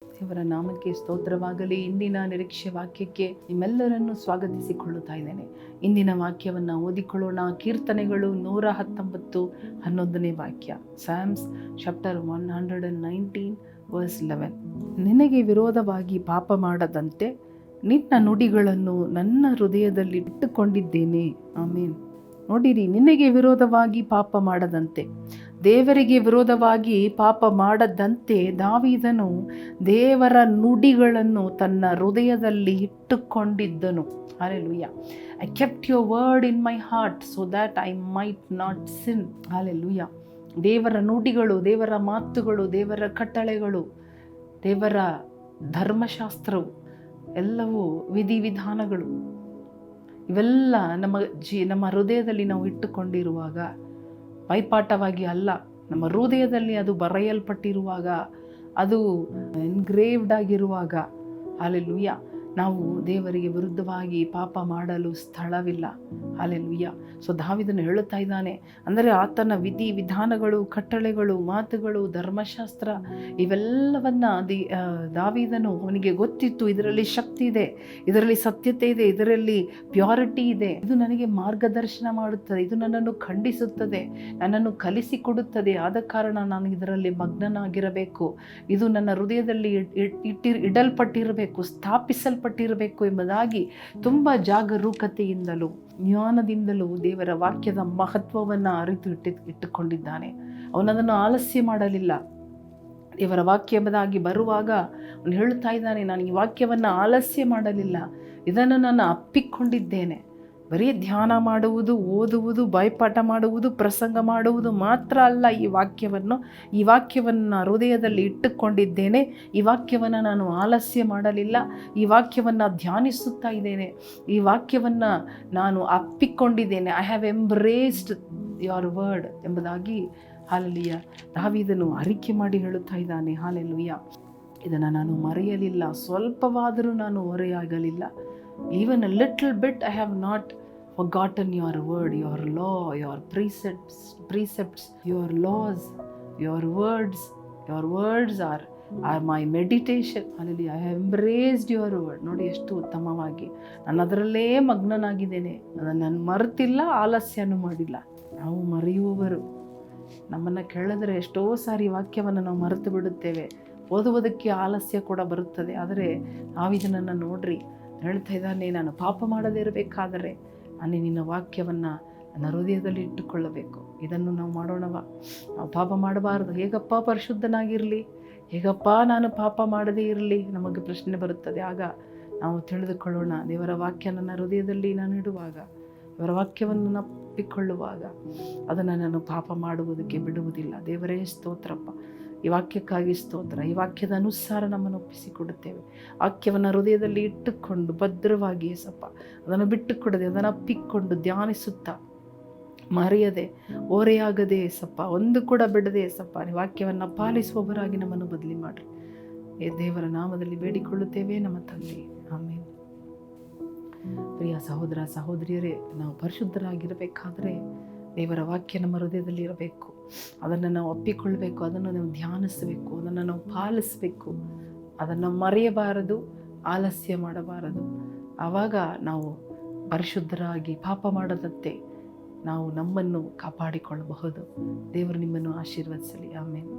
ದೇವರ ನಾಮಕ್ಕೆ ಸ್ತೋತ್ರವಾಗಲಿ. ಇಂದಿನ ನಿರೀಕ್ಷೆ ವಾಕ್ಯಕ್ಕೆ ನಿಮ್ಮೆಲ್ಲರನ್ನು ಸ್ವಾಗತಿಸಿಕೊಳ್ಳುತ್ತಾ ಇದ್ದೇನೆ. ಇಂದಿನ ವಾಕ್ಯವನ್ನು ಓದಿಕೊಳ್ಳೋಣ. ಕೀರ್ತನೆಗಳು 119 11ನೇ ವಾಕ್ಯ. Psalms chapter 119 verse 11. ನಿನಗೆ ವಿರೋಧವಾಗಿ ಪಾಪ ಮಾಡದಂತೆ ನಿನ್ನ ನುಡಿಗಳನ್ನು ನನ್ನ ಹೃದಯದಲ್ಲಿ ಇಟ್ಟುಕೊಂಡಿದ್ದೇನೆ. ಆಮೇನ್. ನೋಡಿರಿ, ನಿನಗೆ ವಿರೋಧವಾಗಿ ಪಾಪ ಮಾಡದಂತೆ, ದೇವರಿಗೆ ವಿರೋಧವಾಗಿ ಪಾಪ ಮಾಡದಂತೆ ದಾವೀದನು ದೇವರ ನುಡಿಗಳನ್ನು ತನ್ನ ಹೃದಯದಲ್ಲಿ ಇಟ್ಟುಕೊಂಡಿದ್ದನು. Hallelujah. I kept your word in my heart so that I might not sin. Hallelujah. ದೇವರ ನುಡಿಗಳು, ದೇವರ ಮಾತುಗಳು, ದೇವರ ಕಟ್ಟಳೆಗಳು, ದೇವರ ಧರ್ಮಶಾಸ್ತ್ರವು ಎಲ್ಲವೂ ವಿಧಿವಿಧಾನಗಳು ಇವೆಲ್ಲ ನಮ್ಮ ಹೃದಯದಲ್ಲಿ ನಾವು ಇಟ್ಟುಕೊಂಡಿರುವಾಗ, ಬೈಪಾಠವಾಗಿ ಅಲ್ಲ, ನಮ್ಮ ಹೃದಯದಲ್ಲಿ ಅದು ಬರೆಯಲ್ಪಟ್ಟಿರುವಾಗ, ಅದು ಎನ್ಗ್ರೇವ್ಡ್ ಆಗಿರುವಾಗ, ಹಲ್ಲೆಲೂಯಾ, ನಾವು ದೇವರಿಗೆ ವಿರುದ್ಧವಾಗಿ ಪಾಪ ಮಾಡಲು ಸ್ಥಳವಿಲ್ಲ. ಹಲ್ಲೆಲೂಯಾ. ಸೊ ದಾವೀದನು ಹೇಳುತ್ತಾ ಇದ್ದಾನೆ, ಅಂದರೆ ಆತನ ವಿಧಿ ವಿಧಾನಗಳು, ಕಟ್ಟಳೆಗಳು, ಮಾತುಗಳು, ಧರ್ಮಶಾಸ್ತ್ರ ಇವೆಲ್ಲವನ್ನ ದಾವೀದನು, ಅವನಿಗೆ ಗೊತ್ತಿತ್ತು, ಇದರಲ್ಲಿ ಶಕ್ತಿ ಇದೆ, ಇದರಲ್ಲಿ ಸತ್ಯತೆ ಇದೆ, ಇದರಲ್ಲಿ ಪ್ಯೂರಿಟಿ ಇದೆ, ಇದು ನನಗೆ ಮಾರ್ಗದರ್ಶನ ಮಾಡುತ್ತದೆ, ಇದು ನನ್ನನ್ನು ಖಂಡಿಸುತ್ತದೆ, ನನ್ನನ್ನು ಕಲಿಸಿಕೊಡುತ್ತದೆ, ಆದ ಕಾರಣ ನಾನು ಇದರಲ್ಲಿ ಮಗ್ನನಾಗಿರಬೇಕು, ಇದು ನನ್ನ ಹೃದಯದಲ್ಲಿ ಇಡಲ್ಪಟ್ಟಿರಬೇಕು, ಸ್ಥಾಪಿಸಲ್ಪಟ್ಟಿರಬೇಕು ಎಂಬುದಾಗಿ ತುಂಬ ಜಾಗರೂಕತೆಯಿಂದಲೂ ಜ್ಞಾನದಿಂದಲೂ ದೇವರ ವಾಕ್ಯದ ಮಹತ್ವವನ್ನು ಅರಿತು ಇಟ್ಟುಕೊಂಡಿದ್ದಾನೆ. ಅವನದನ್ನು ಆಲಸ್ಯ ಮಾಡಲಿಲ್ಲ. ದೇವರ ವಾಕ್ಯ ಎಂಬುದಾಗಿ ಬರುವಾಗ ಅವನು ಹೇಳುತ್ತಾ ಇದ್ದಾನೆ, ನಾನು ಈ ವಾಕ್ಯವನ್ನು ಆಲಸ್ಯ ಮಾಡಲಿಲ್ಲ, ಇದನ್ನು ನಾನು ಅಪ್ಪಿಕೊಂಡಿದ್ದೇನೆ. ಬರೀ ಧ್ಯಾನ ಮಾಡುವುದು, ಓದುವುದು, ಬಾಯ್ಪಾಠ ಮಾಡುವುದು, ಪ್ರಸಂಗ ಮಾಡುವುದು ಮಾತ್ರ ಅಲ್ಲ. ಈ ವಾಕ್ಯವನ್ನು ಹೃದಯದಲ್ಲಿ ಇಟ್ಟುಕೊಂಡಿದ್ದೇನೆ. ಈ ವಾಕ್ಯವನ್ನು ನಾನು ಆಲಸ್ಯ ಮಾಡಲಿಲ್ಲ. ಈ ವಾಕ್ಯವನ್ನು ಧ್ಯಾನಿಸುತ್ತಾ ಇದ್ದೇನೆ. ಈ ವಾಕ್ಯವನ್ನು ನಾನು ಅಪ್ಪಿಕೊಂಡಿದ್ದೇನೆ. I have embraced your word ಎಂಬುದಾಗಿ ಹಲ್ಲೆಲೂಯಾ ದಾವೀದನು ಅರಿಕೆ ಮಾಡಿ ಹೇಳುತ್ತಾ ಇದ್ದಾನೆ. ಹಲ್ಲೆಲೂಯಾ. ಇದನ್ನು ನಾನು ಮರೆಯಲಿಲ್ಲ, ಸ್ವಲ್ಪವಾದರೂ ನಾನು ಹೊರೆಯಾಗಲಿಲ್ಲ. Even a little bit I have not forgotten your word, your law, your precepts, your laws, your words are my meditation. Hallelujah. I have embraced your word. ನೋಡಿ ಎಷ್ಟು ಉತ್ತಮವಾಗಿ ನಾನು ಅದರಲ್ಲೇ ಮಗ್ನನಾಗಿದ್ದೇನೆ. ನಾನು ಮರೆತಿಲ್ಲ, ಆಲಸ್ಯನೂ ಮಾಡಿಲ್ಲ. ನಾವು ಮರೆಯುವವರು. ನಮ್ಮನ್ನು ಕೇಳಿದ್ರೆ ಎಷ್ಟೋ ಸಾರಿ ವಾಕ್ಯವನ್ನು ನಾವು ಮರೆತು ಬಿಡುತ್ತೇವೆ. ಓದುವುದಕ್ಕೆ ಆಲಸ್ಯ ಕೂಡ ಬರುತ್ತದೆ. ಆದರೆ ನಾವಿದನ್ನು ನೋಡ್ರಿ, ಹೇಳ್ತಾ ಇದ್ದಾನೆ, ನಾನು ಪಾಪ ಮಾಡದೇ ಇರಬೇಕಾದರೆ ನಾನು ನಿನ್ನ ವಾಕ್ಯವನ್ನು ನನ್ನ ಹೃದಯದಲ್ಲಿ ಇಟ್ಟುಕೊಳ್ಳಬೇಕು. ಇದನ್ನು ನಾವು ಮಾಡೋಣವ? ನಾವು ಪಾಪ ಮಾಡಬಾರದು. ಹೇಗಪ್ಪ ಪರಿಶುದ್ಧನಾಗಿರಲಿ, ಹೇಗಪ್ಪ ನಾನು ಪಾಪ ಮಾಡದೇ ಇರಲಿ, ನಮಗೆ ಪ್ರಶ್ನೆ ಬರುತ್ತದೆ. ಆಗ ನಾವು ತಿಳಿದುಕೊಳ್ಳೋಣ, ದೇವರ ವಾಕ್ಯ ನನ್ನ ಹೃದಯದಲ್ಲಿ ನಾನು ಇಡುವಾಗ, ದೇವರ ವಾಕ್ಯವನ್ನು ನಪ್ಪಿಕೊಳ್ಳುವಾಗ ಅದನ್ನು ನಾನು ಪಾಪ ಮಾಡುವುದಕ್ಕೆ ಬಿಡುವುದಿಲ್ಲ. ದೇವರೇ ಸ್ತೋತ್ರಪ್ಪ, ಈ ವಾಕ್ಯಕ್ಕಾಗಿ ಸ್ತೋತ್ರ. ಈ ವಾಕ್ಯದ ಅನುಸಾರ ನಮ್ಮನ್ನು ಒಪ್ಪಿಸಿಕೊಡುತ್ತೇವೆ. ವಾಕ್ಯವನ್ನು ಹೃದಯದಲ್ಲಿ ಇಟ್ಟುಕೊಂಡು ಭದ್ರವಾಗಿ ಏಸಪ್ಪ ಅದನ್ನು ಬಿಟ್ಟುಕೊಡದೆ, ಅದನ್ನು ಅಪ್ಪಿಕೊಂಡು ಧ್ಯಾನಿಸುತ್ತಾ ಮರೆಯದೆ, ಓರೆಯಾಗದೆ ಏಸಪ್ಪ, ಒಂದು ಕೂಡ ಬಿಡದೆ ಏಸಪ್ಪ, ಈ ವಾಕ್ಯವನ್ನು ಪಾಲಿಸುವವರಾಗಿ ನಮ್ಮನ್ನು ಬದಲಿ ಮಾಡಿರಿ. ದೇವರ ನಾಮದಲ್ಲಿ ಬೇಡಿಕೊಳ್ಳುತ್ತೇವೆ ನಮ್ಮ ತಂದೆ. ಆಮೇಲೆ ಪ್ರಿಯ ಸಹೋದರ ಸಹೋದರಿಯರೇ, ನಾವು ಪರಿಶುದ್ಧರಾಗಿರಬೇಕಾದ್ರೆ ದೇವರ ವಾಕ್ಯ ನಮ್ಮ ಹೃದಯದಲ್ಲಿ ಇರಬೇಕು. ಅದನ್ನು ನಾವು ಒಪ್ಪಿಕೊಳ್ಳಬೇಕು, ಅದನ್ನು ನಾವು ಧ್ಯಾನಿಸಬೇಕು, ಅದನ್ನು ನಾವು ಪಾಲಿಸಬೇಕು, ಅದನ್ನು ಮರೆಯಬಾರದು, ಆಲಸ್ಯ ಮಾಡಬಾರದು. ಆವಾಗ ನಾವು ಪರಿಶುದ್ಧರಾಗಿ ಪಾಪ ಮಾಡದಂತೆ ನಾವು ನಮ್ಮನ್ನು ಕಾಪಾಡಿಕೊಳ್ಳಬಹುದು. ದೇವರು ನಿಮ್ಮನ್ನು ಆಶೀರ್ವದಿಸಲಿ. ಆಮೇಲೆ